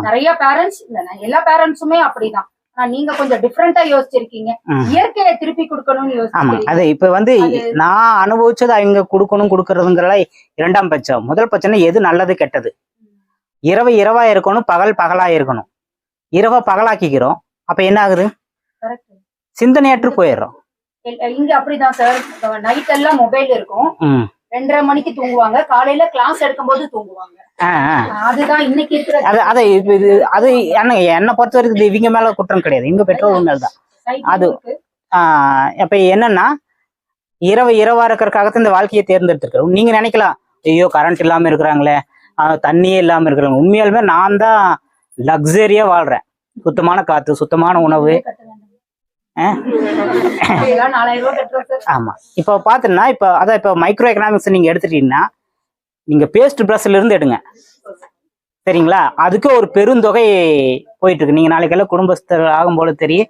நிறைய பேரண்ட்ஸ் எல்லா பேரண்ட்ஸுமே அப்படிதான். நீங்க கொஞ்சம் டிஃபரெண்டா யோசிச்சிருக்கீங்க. இயற்கையை திருப்பி கொடுக்கணும்னு யோசிச்சிருக்கீங்க. அது இப்ப வந்து நான் அனுபவிச்சது அவங்க கொடுக்கணும் கொடுக்கறதுங்கிறத இரண்டாம் பட்சம். முதல் பட்சம்னா எது நல்லது கெட்டது. இரவு இரவா இருக்கணும், பகல் பகலா இருக்கணும். இரவா பகலாக்கிக்கிறோம், அப்ப என்ன ஆகுது? சிந்தனையற்று போயிடுறோம். இங்க அப்படிதான் சார். நைட் எல்லாம் மொபைல் இருக்கும். 2:30 மணிக்கு தூங்குவாங்க, காலையில கிளாஸ் எடுக்கும் போது தூங்குவாங்க. அதுதான் இன்னைக்கு இருக்கிற அது என்னை பொறுத்த வரைக்கும் இவங்க மேல குற்றம் கிடையாது, இவங்க பெற்றோர் மேல்தான் அது. அப்ப என்னன்னா இரவு இரவா இருக்கிறதுக்காகத்தான் இந்த வாழ்க்கையை தேர்ந்தெடுத்திருக்கிறோம். நீங்க நினைக்கலாம், ஐயோ கரண்ட் இல்லாம இருக்கிறாங்களே, தண்ணியே இல்லாம இருக்கிறாங்க. உண்மையாலுமே நான் தான் லக்ஸரியா வாழ்றேன். சுத்தமான காத்து, சுத்தமான உணவு. ஆமா. இப்ப பாத்தீங்கன்னா இப்ப மைக்ரோ எக்கனாமிக்ஸ் நீங்க எடுத்துட்டீங்கன்னா, நீங்க பேஸ்ட் பிரஷ்ல இருந்து எடுங்க, சரிங்களா? அதுக்கு ஒரு பெருந்தொகை போயிட்டு இருக்கு. நீங்க நாளைக்கெல்லாம் குடும்பஸ்தர் ஆகும் போல தெரியும்,